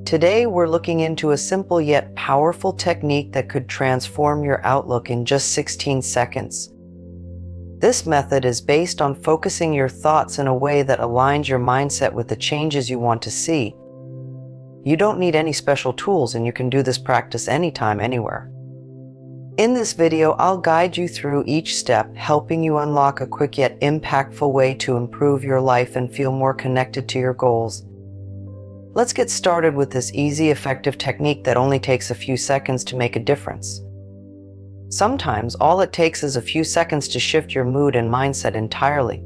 Today, we're looking into a simple yet powerful technique that could transform your outlook in just 16 seconds. This method is based on focusing your thoughts in a way that aligns your mindset with the changes you want to see. You don't need any special tools, and you can do this practice anytime, anywhere. In this video, I'll guide you through each step, helping you unlock a quick yet impactful way to improve your life and feel more connected to your goals. Let's get started with this easy, effective technique that only takes a few seconds to make a difference. Sometimes all it takes is a few seconds to shift your mood and mindset entirely.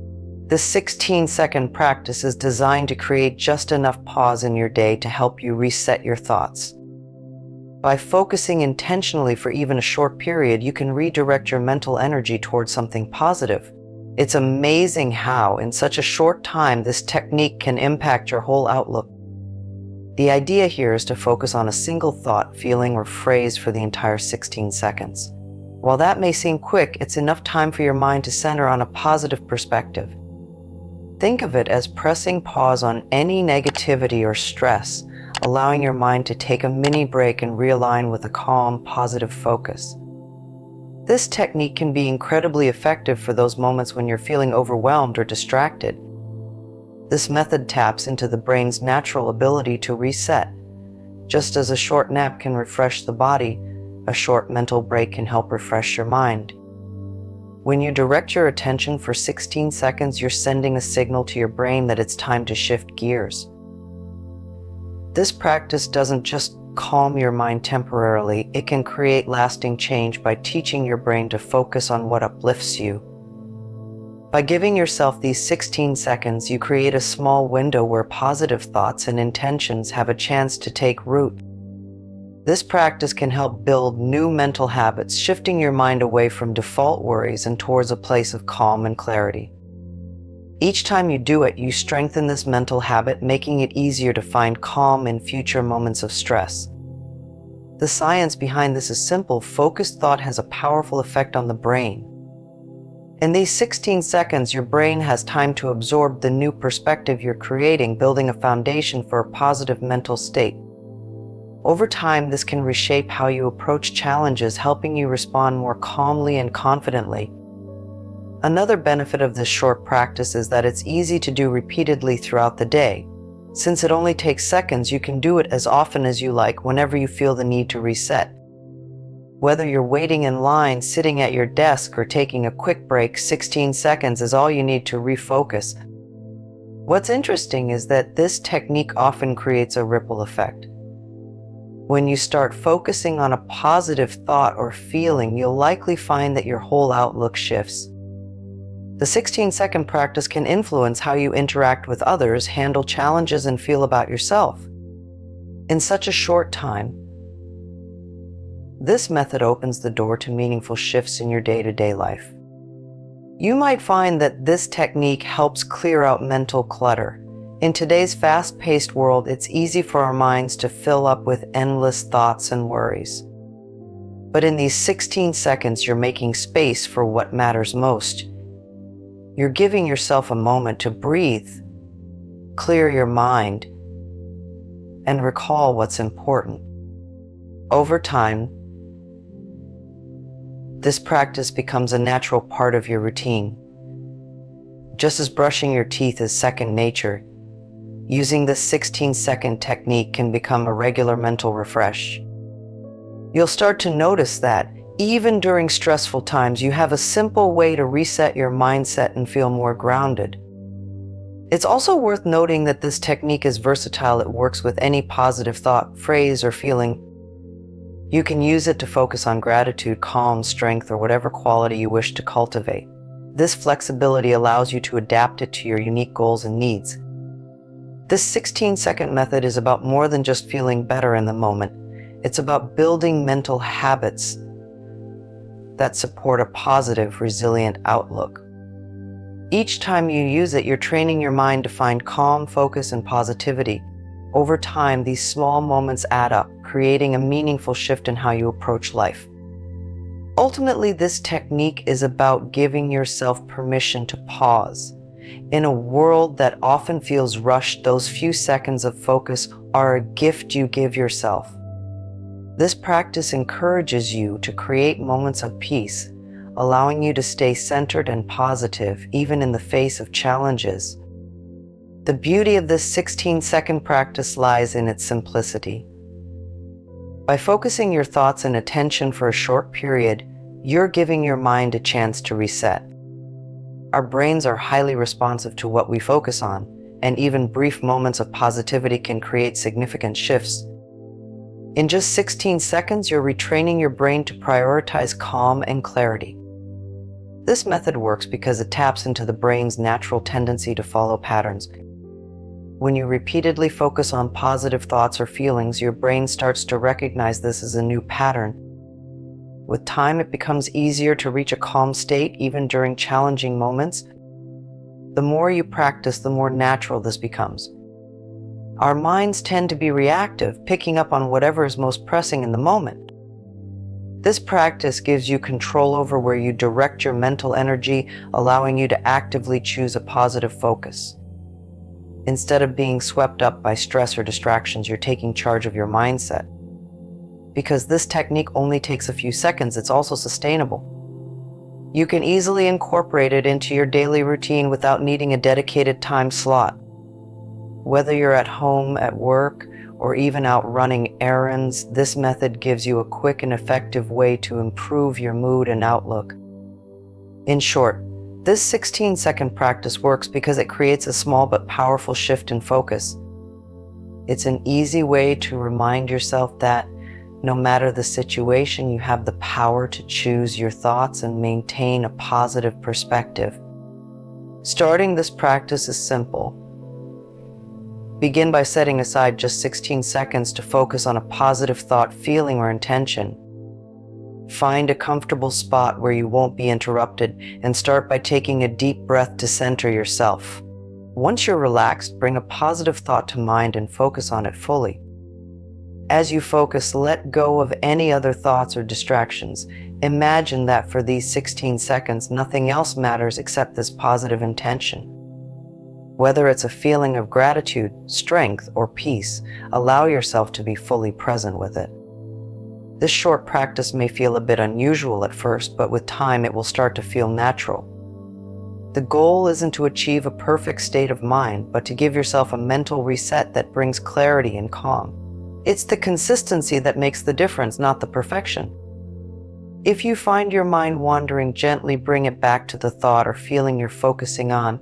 This 16-second practice is designed to create just enough pause in your day to help you reset your thoughts. By focusing intentionally for even a short period, you can redirect your mental energy towards something positive. It's amazing how, in such a short time, this technique can impact your whole outlook. The idea here is to focus on a single thought, feeling, or phrase for the entire 16 seconds. While that may seem quick, it's enough time for your mind to center on a positive perspective. Think of it as pressing pause on any negativity or stress, allowing your mind to take a mini break and realign with a calm, positive focus. This technique can be incredibly effective for those moments when you're feeling overwhelmed or distracted. This method taps into the brain's natural ability to reset. Just as a short nap can refresh the body, a short mental break can help refresh your mind. When you direct your attention for 16 seconds, you're sending a signal to your brain that it's time to shift gears. This practice doesn't just calm your mind temporarily, it can create lasting change by teaching your brain to focus on what uplifts you. By giving yourself these 16 seconds, you create a small window where positive thoughts and intentions have a chance to take root. This practice can help build new mental habits, shifting your mind away from default worries and towards a place of calm and clarity. Each time you do it, you strengthen this mental habit, making it easier to find calm in future moments of stress. The science behind this is simple. Focused thought has a powerful effect on the brain. In these 16 seconds, your brain has time to absorb the new perspective you're creating, building a foundation for a positive mental state. Over time, this can reshape how you approach challenges, helping you respond more calmly and confidently. Another benefit of this short practice is that it's easy to do repeatedly throughout the day. Since it only takes seconds, you can do it as often as you like, whenever you feel the need to reset. Whether you're waiting in line, sitting at your desk, or taking a quick break, 16 seconds is all you need to refocus. What's interesting is that this technique often creates a ripple effect. When you start focusing on a positive thought or feeling, you'll likely find that your whole outlook shifts. The 16-second practice can influence how you interact with others, handle challenges, and feel about yourself. In such a short time, this method opens the door to meaningful shifts in your day-to-day life. You might find that this technique helps clear out mental clutter. In today's fast-paced world, it's easy for our minds to fill up with endless thoughts and worries. But in these 16 seconds, you're making space for what matters most. You're giving yourself a moment to breathe, clear your mind, and recall what's important. Over time, this practice becomes a natural part of your routine. Just as brushing your teeth is second nature, using this 16-second technique can become a regular mental refresh. You'll start to notice that, even during stressful times, you have a simple way to reset your mindset and feel more grounded. It's also worth noting that this technique is versatile. It works with any positive thought, phrase, or feeling. You can use it to focus on gratitude, calm, strength, or whatever quality you wish to cultivate. This flexibility allows you to adapt it to your unique goals and needs. This 16-second method is about more than just feeling better in the moment. It's about building mental habits that support a positive, resilient outlook. Each time you use it, you're training your mind to find calm, focus, and positivity. Over time, these small moments add up, creating a meaningful shift in how you approach life. Ultimately, this technique is about giving yourself permission to pause. In a world that often feels rushed, those few seconds of focus are a gift you give yourself. This practice encourages you to create moments of peace, allowing you to stay centered and positive even in the face of challenges. The beauty of this 16-second practice lies in its simplicity. By focusing your thoughts and attention for a short period, you're giving your mind a chance to reset. Our brains are highly responsive to what we focus on, and even brief moments of positivity can create significant shifts. In just 16 seconds, you're retraining your brain to prioritize calm and clarity. This method works because it taps into the brain's natural tendency to follow patterns. When you repeatedly focus on positive thoughts or feelings, your brain starts to recognize this as a new pattern. With time, it becomes easier to reach a calm state even during challenging moments. The more you practice, the more natural this becomes. Our minds tend to be reactive, picking up on whatever is most pressing in the moment. This practice gives you control over where you direct your mental energy, allowing you to actively choose a positive focus. Instead of being swept up by stress or distractions, you're taking charge of your mindset. Because this technique only takes a few seconds, it's also sustainable. You can easily incorporate it into your daily routine without needing a dedicated time slot. Whether you're at home, at work, or even out running errands, this method gives you a quick and effective way to improve your mood and outlook. In short, this 16-second practice works because it creates a small but powerful shift in focus. It's an easy way to remind yourself that no matter the situation, you have the power to choose your thoughts and maintain a positive perspective. Starting this practice is simple. Begin by setting aside just 16 seconds to focus on a positive thought, feeling, or intention. Find a comfortable spot where you won't be interrupted and start by taking a deep breath to center yourself. Once you're relaxed, bring a positive thought to mind and focus on it fully. As you focus, let go of any other thoughts or distractions. Imagine that for these 16 seconds, nothing else matters except this positive intention. Whether it's a feeling of gratitude, strength, or peace, allow yourself to be fully present with it. This short practice may feel a bit unusual at first, but with time it will start to feel natural. The goal isn't to achieve a perfect state of mind, but to give yourself a mental reset that brings clarity and calm. It's the consistency that makes the difference, not the perfection. If you find your mind wandering, gently bring it back to the thought or feeling you're focusing on.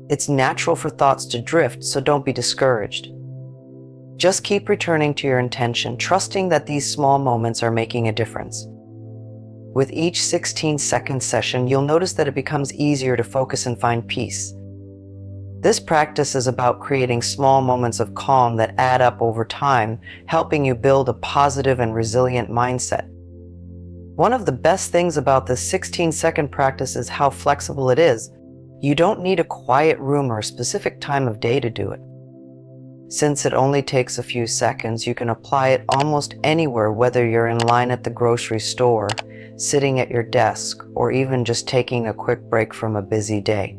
It's natural for thoughts to drift, so don't be discouraged. Just keep returning to your intention, trusting that these small moments are making a difference. With each 16-second session, you'll notice that it becomes easier to focus and find peace. This practice is about creating small moments of calm that add up over time, helping you build a positive and resilient mindset. One of the best things about this 16-second practice is how flexible it is. You don't need a quiet room or a specific time of day to do it. Since it only takes a few seconds, you can apply it almost anywhere, whether you're in line at the grocery store, sitting at your desk, or even just taking a quick break from a busy day.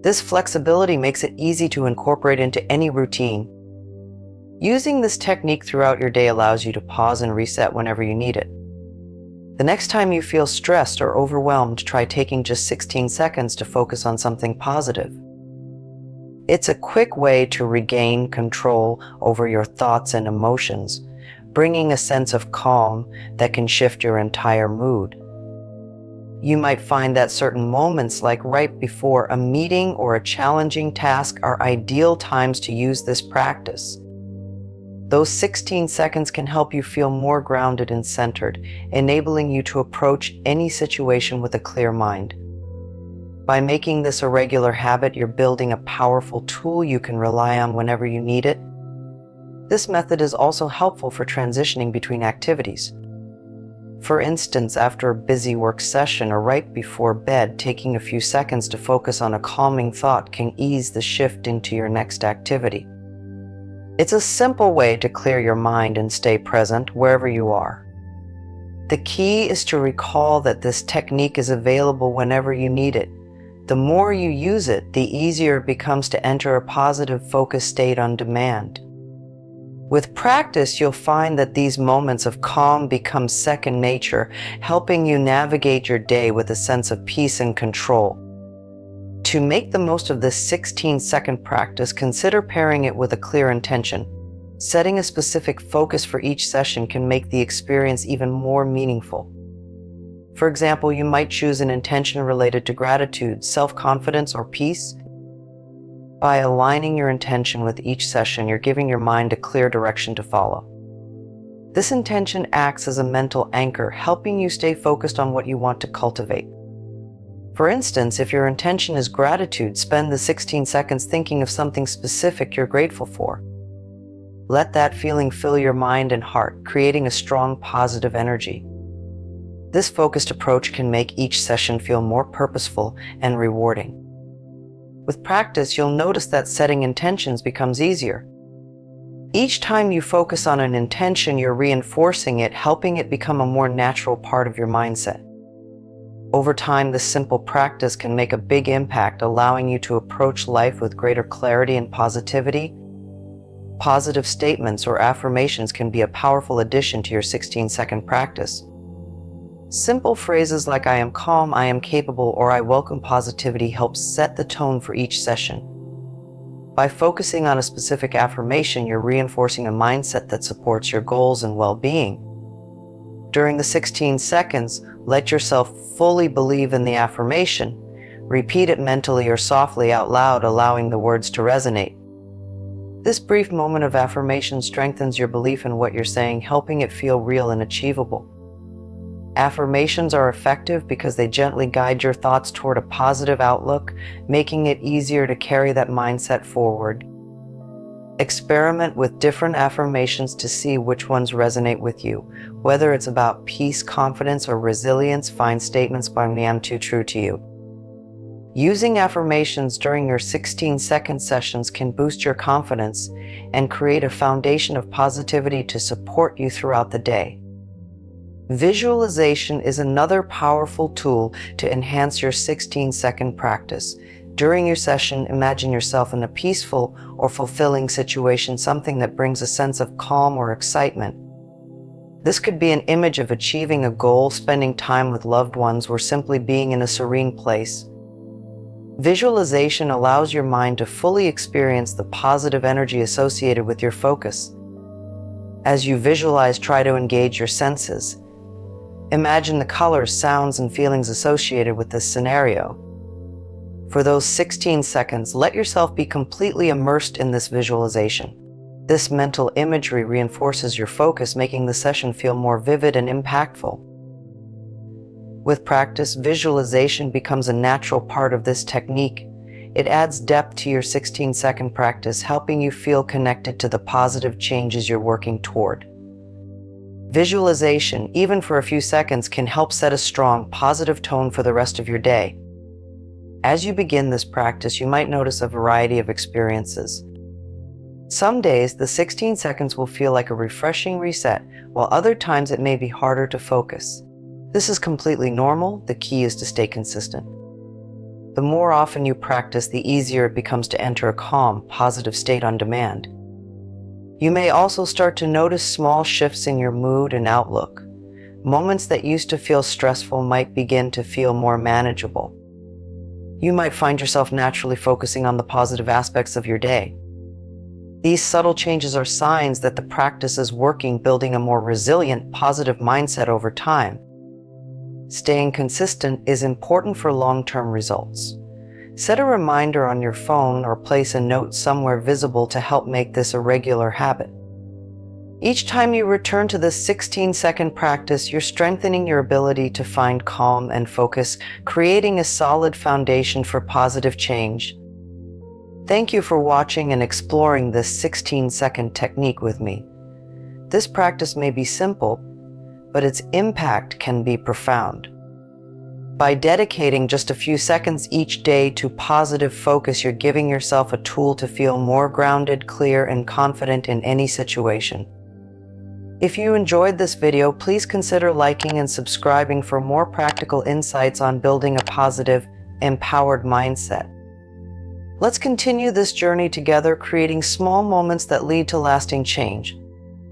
This flexibility makes it easy to incorporate into any routine. Using this technique throughout your day allows you to pause and reset whenever you need it. The next time you feel stressed or overwhelmed, try taking just 16 seconds to focus on something positive. It's a quick way to regain control over your thoughts and emotions, bringing a sense of calm that can shift your entire mood. You might find that certain moments, like right before a meeting or a challenging task, are ideal times to use this practice. Those 16 seconds can help you feel more grounded and centered, enabling you to approach any situation with a clear mind. By making this a regular habit, you're building a powerful tool you can rely on whenever you need it. This method is also helpful for transitioning between activities. For instance, after a busy work session or right before bed, taking a few seconds to focus on a calming thought can ease the shift into your next activity. It's a simple way to clear your mind and stay present wherever you are. The key is to recall that this technique is available whenever you need it. The more you use it, the easier it becomes to enter a positive focus state on demand. With practice, you'll find that these moments of calm become second nature, helping you navigate your day with a sense of peace and control. To make the most of this 16-second practice, consider pairing it with a clear intention. Setting a specific focus for each session can make the experience even more meaningful. For example, you might choose an intention related to gratitude, self-confidence, or peace. By aligning your intention with each session, you're giving your mind a clear direction to follow. This intention acts as a mental anchor, helping you stay focused on what you want to cultivate. For instance, if your intention is gratitude, spend the 16 seconds thinking of something specific you're grateful for. Let that feeling fill your mind and heart, creating a strong, positive energy. This focused approach can make each session feel more purposeful and rewarding. With practice, you'll notice that setting intentions becomes easier. Each time you focus on an intention, you're reinforcing it, helping it become a more natural part of your mindset. Over time, this simple practice can make a big impact, allowing you to approach life with greater clarity and positivity. Positive statements or affirmations can be a powerful addition to your 16-second practice. Simple phrases like "I am calm," "I am capable," or "I welcome positivity" help set the tone for each session. By focusing on a specific affirmation, you're reinforcing a mindset that supports your goals and well-being. During the 16 seconds, let yourself fully believe in the affirmation. Repeat it mentally or softly out loud, allowing the words to resonate. This brief moment of affirmation strengthens your belief in what you're saying, helping it feel real and achievable. Affirmations are effective because they gently guide your thoughts toward a positive outlook, making it easier to carry that mindset forward. Experiment with different affirmations to see which ones resonate with you. Whether it's about peace, confidence, or resilience, find statements by "I am too true to you." Using affirmations during your 16-second sessions can boost your confidence and create a foundation of positivity to support you throughout the day. Visualization is another powerful tool to enhance your 16-second practice. During your session, imagine yourself in a peaceful or fulfilling situation, something that brings a sense of calm or excitement. This could be an image of achieving a goal, spending time with loved ones, or simply being in a serene place. Visualization allows your mind to fully experience the positive energy associated with your focus. As you visualize, try to engage your senses. Imagine the colors, sounds, and feelings associated with this scenario. For those 16 seconds, let yourself be completely immersed in this visualization. This mental imagery reinforces your focus, making the session feel more vivid and impactful. With practice, visualization becomes a natural part of this technique. It adds depth to your 16-second practice, helping you feel connected to the positive changes you're working toward. Visualization, even for a few seconds, can help set a strong, positive tone for the rest of your day. As you begin this practice, you might notice a variety of experiences. Some days, the 16 seconds will feel like a refreshing reset, while other times it may be harder to focus. This is completely normal. The key is to stay consistent. The more often you practice, the easier it becomes to enter a calm, positive state on demand. You may also start to notice small shifts in your mood and outlook. Moments that used to feel stressful might begin to feel more manageable. You might find yourself naturally focusing on the positive aspects of your day. These subtle changes are signs that the practice is working, building a more resilient, positive mindset over time. Staying consistent is important for long-term results. Set a reminder on your phone or place a note somewhere visible to help make this a regular habit. Each time you return to this 16-second practice, you're strengthening your ability to find calm and focus, creating a solid foundation for positive change. Thank you for watching and exploring this 16-second technique with me. This practice may be simple, but its impact can be profound. By dedicating just a few seconds each day to positive focus, you're giving yourself a tool to feel more grounded, clear, and confident in any situation. If you enjoyed this video, please consider liking and subscribing for more practical insights on building a positive, empowered mindset. Let's continue this journey together, creating small moments that lead to lasting change.